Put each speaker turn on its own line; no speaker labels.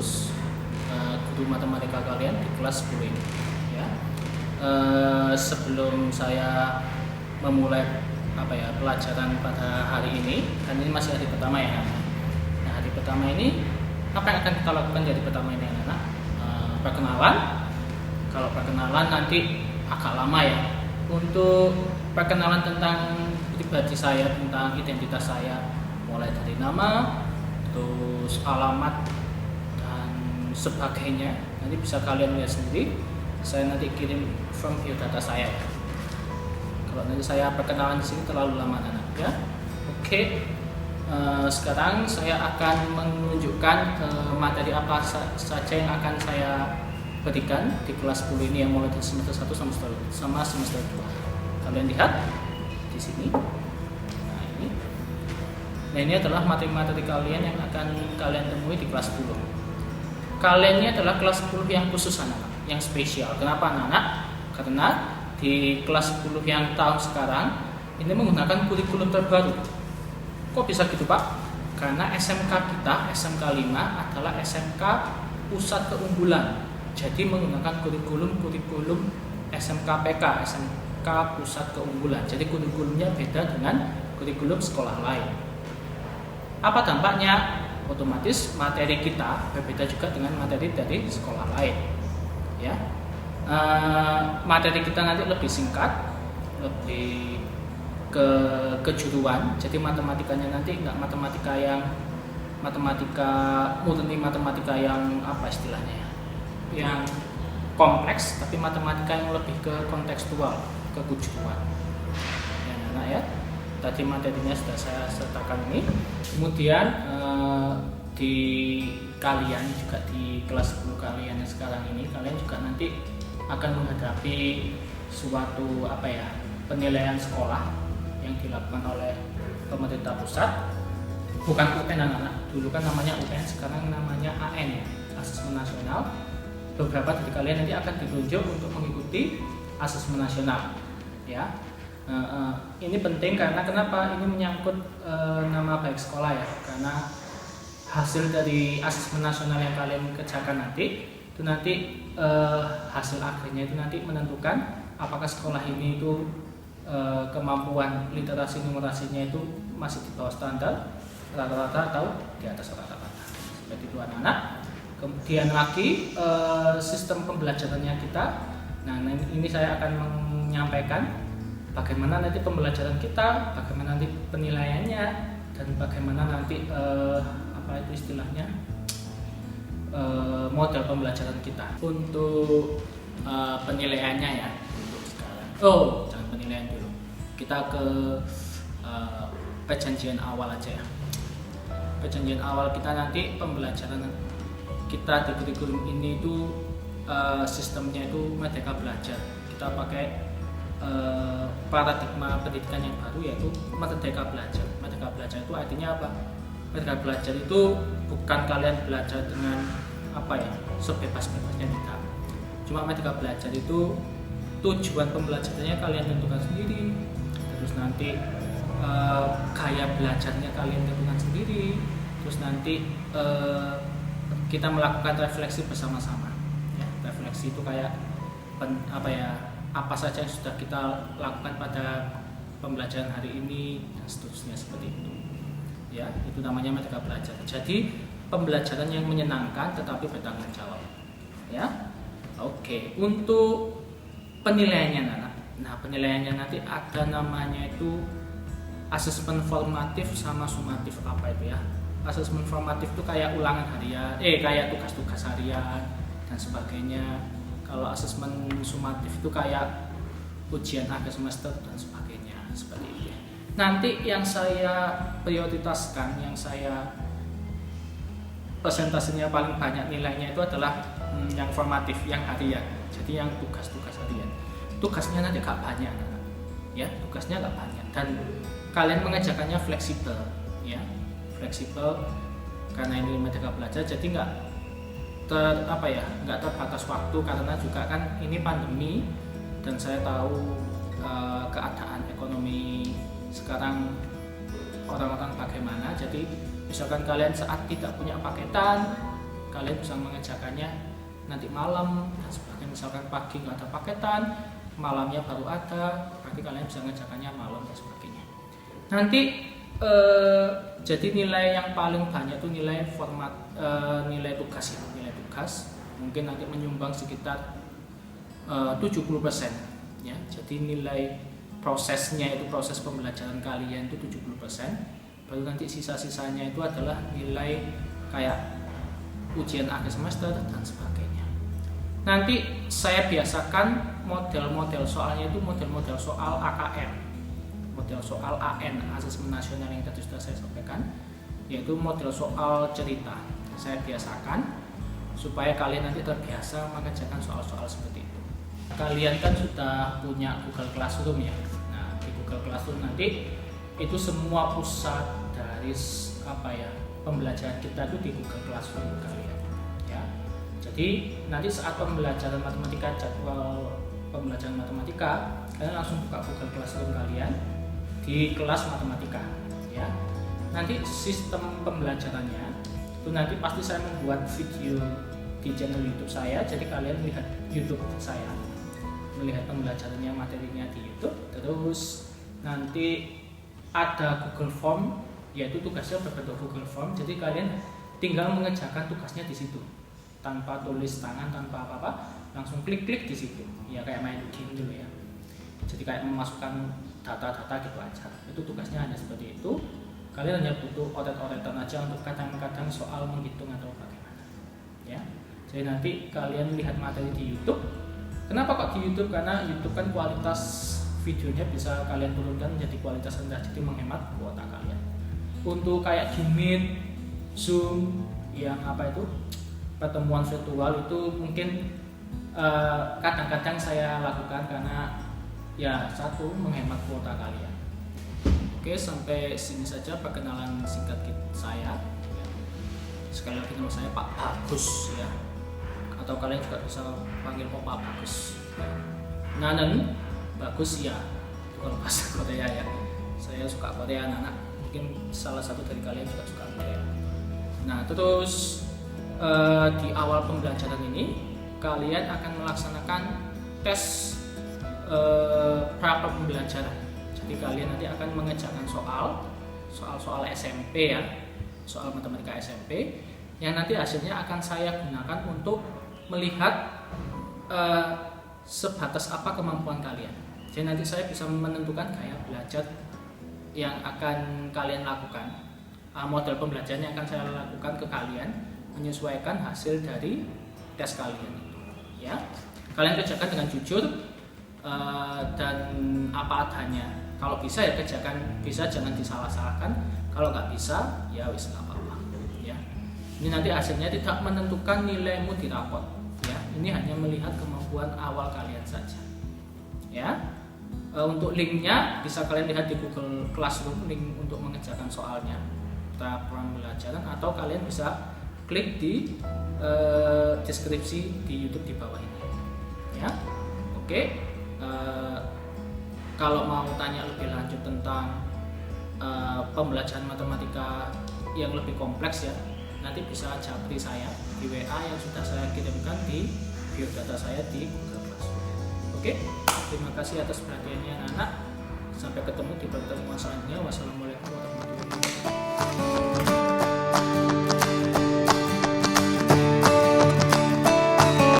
sekaligus guru matematika kalian di kelas 10 ini ya. Sebelum saya memulai pelajaran pada hari ini, kan ini masih hari pertama ya. Nah, hari pertama ini apa yang akan kita lakukan di hari pertama ini anak-anak? Perkenalan. Kalau perkenalan nanti agak lama ya. Untuk perkenalan tentang pribadi saya, tentang identitas saya, mulai dari nama, terus alamat dan sebagainya, nanti bisa kalian lihat sendiri. Saya nanti kirim from view data saya ya. Kalau nanti saya perkenalan di sini terlalu lama anak ya. Oke. Sekarang saya akan menunjukkan materi apa saja yang akan saya berikan di kelas 10 ini yang mulai dari semester 1 sama semester 2. Kalian lihat di sini. Nah, ini. Nah, ini adalah materi-materi kalian yang akan kalian temui di kelas 10. Kalian ini adalah kelas 10 yang khusus anak-anak, yang spesial. Kenapa anak-anak? Karena di kelas 10 yang tahun sekarang ini menggunakan kurikulum terbaru. Kok bisa gitu Pak? Karena SMK kita, SMK 5 adalah SMK Pusat Keunggulan. Jadi menggunakan kurikulum SMK PK, SMK Pusat Keunggulan. Jadi kurikulumnya beda dengan kurikulum sekolah lain. Apa dampaknya? Otomatis materi kita berbeda juga dengan materi dari sekolah lain. Ya. Materi kita nanti lebih singkat, lebih kejuruan. Jadi matematikanya nanti nggak matematika murni, matematika yang apa istilahnya ya, yang kompleks, tapi matematika yang lebih ke kontekstual, ke kejuruan. Ya, anak ya. Tadi materinya sudah saya sertakan ini. Kemudian di kalian juga di kelas 10 kalian yang sekarang ini, kalian juga nanti akan menghadapi suatu penilaian sekolah yang dilakukan oleh pemerintah pusat. Bukan UN anak-anak, dulu kan namanya UN, sekarang namanya AN ya, Asesmen Nasional. Beberapa dari kalian nanti akan ditunjuk untuk mengikuti asesmen nasional ya. Ini penting karena kenapa? Ini menyangkut nama baik sekolah ya, karena hasil dari asesmen nasional yang kalian kerjakan nanti itu nanti hasil akhirnya itu nanti menentukan apakah sekolah ini itu kemampuan literasi numerasinya itu masih di bawah standar rata-rata atau di atas rata-rata. Seperti itu anak-anak. Kemudian lagi sistem pembelajarannya kita. Nah, ini saya akan menyampaikan bagaimana nanti pembelajaran kita, bagaimana nanti penilaiannya, dan bagaimana nanti model pembelajaran kita untuk penilaiannya ya. Untuk sekarang. Jangan penilaian dulu. Kita ke perjanjian awal aja ya. Perjanjian awal kita nanti pembelajaran kita di kurikulum ini itu sistemnya itu Merdeka Belajar. Kita pakai paradigma pendidikan yang baru, yaitu Merdeka Belajar. Merdeka Belajar itu artinya apa? Merdeka Belajar itu bukan kalian belajar dengan sebebas-bebasnya tidak. Cuma Merdeka Belajar itu tujuan pembelajarannya kalian tentukan sendiri. Terus nanti gaya belajarnya kalian tentukan sendiri. Terus nanti kita melakukan refleksi bersama-sama. Ya, refleksi itu kayak apa saja yang sudah kita lakukan pada pembelajaran hari ini dan seterusnya seperti itu. Ya, itu namanya Merdeka Belajar. Jadi pembelajaran yang menyenangkan tetapi bertanggung jawab. Ya. Oke, untuk penilaiannya anak. Nah, penilaiannya nanti ada namanya itu asesmen formatif sama sumatif. Apa itu ya? Asesmen formatif itu kayak ulangan harian, kayak tugas-tugas harian dan sebagainya. Kalau asesmen sumatif itu kayak ujian akhir semester dan sebagainya, seperti itu. Nanti yang saya prioritaskan, yang saya presentasinya paling banyak nilainya itu adalah yang formatif, yang harian. Jadi yang tugas-tugas harian. Tugasnya nanti gak banyak, ya, tugasnya gak banyak. Dan kalian mengerjakannya fleksibel, ya, fleksibel karena ini Merdeka Belajar. Jadi nggak terbatas waktu, karena juga kan ini pandemi dan saya tahu keadaan ekonomi sekarang orang-orang bagaimana. Jadi misalkan kalian saat tidak punya paketan, kalian bisa mengerjakannya nanti malam dan sebagainya. Misalkan pagi nggak ada paketan, malamnya baru ada, berarti kalian bisa mengerjakannya malam dan sebagainya. Nanti jadi nilai yang paling banyak itu nilai format nilai tugas ya, nilai tugas mungkin nanti menyumbang sekitar 70% ya. Jadi nilai prosesnya itu proses pembelajaran kalian itu 70%, baru nanti sisa-sisanya itu adalah nilai kayak ujian akhir semester dan sebagainya. Nanti saya biasakan model-model soalnya itu model-model soal AKN, model soal AN, Asesmen Nasional yang tadi sudah saya sampaikan, yaitu model soal cerita. Saya biasakan supaya kalian nanti terbiasa mengerjakan soal-soal seperti itu. Kalian kan sudah punya Google Classroom ya. Nah, di Google Classroom nanti itu semua pusat dari pembelajaran kita itu di Google Classroom kalian ya. Jadi nanti saat pembelajaran matematika, jadwal pembelajaran matematika, kalian langsung buka Google Classroom kalian di kelas matematika ya. Nanti sistem pembelajarannya itu nanti pasti saya membuat video di channel YouTube saya, jadi kalian lihat YouTube saya, melihat pembelajarannya, materinya di YouTube. Terus nanti ada Google Form, yaitu tugasnya berbentuk Google Form, jadi kalian tinggal mengerjakan tugasnya di situ tanpa tulis tangan, tanpa apa-apa, langsung klik-klik di situ ya, kayak main game dulu ya. Jadi kayak memasukkan data-data gitu aja. Itu tugasnya hanya seperti itu. Kalian hanya butuh oret-oretan aja untuk kadang-kadang soal menghitung atau bagaimana ya. Jadi nanti kalian lihat materi di YouTube. Kenapa kok di YouTube? Karena YouTube kan kualitas videonya bisa kalian turunkan menjadi kualitas rendah, jadi menghemat kuota kalian. Untuk kayak Meet, Zoom, yang pertemuan virtual itu mungkin kadang-kadang saya lakukan karena ya satu, menghemat kuota kalian. Oke, sampai sini saja perkenalan singkat saya. Sekali lagi nama saya Pak Bagus ya, atau kalian juga bisa panggil Pak Bagus. Nanen Bagus ya, itu kalau bahasa Korea ya. Saya suka Korea, anak-anak. Mungkin salah satu dari kalian juga suka Korea. Nah, terus di awal pembelajaran ini kalian akan melaksanakan tes pra pembelajaran. Jadi kalian nanti akan mengerjakan soal SMP ya, soal matematika SMP, yang nanti hasilnya akan saya gunakan untuk melihat sebatas apa kemampuan kalian. Jadi nanti saya bisa menentukan gaya belajar yang akan kalian lakukan, model pembelajaran yang akan saya lakukan ke kalian, menyesuaikan hasil dari tes kalian itu ya. Kalian kerjakan dengan jujur dan apa adanya. Kalau bisa ya kerjakan, bisa jangan disalah-salahkan. Kalau nggak bisa ya wis nggak apa-apa ya. Ini nanti hasilnya tidak menentukan nilaimu di rapot ya. Ini hanya melihat kemampuan awal kalian saja ya. Untuk linknya bisa kalian lihat di Google Classroom, link untuk mengerjakan soalnya, tahap pembelajaran, atau kalian bisa klik di deskripsi di YouTube di bawah ini ya. Oke. Kalau mau tanya lebih lanjut tentang pembelajaran matematika yang lebih kompleks ya, nanti bisa japri saya di WA yang sudah saya kirimkan di biodata saya di Google Classroom. Oke, terima kasih atas perhatiannya anak-anak. Sampai ketemu di pertemuan selanjutnya. Wassalamualaikum warahmatullahi wabarakatuh.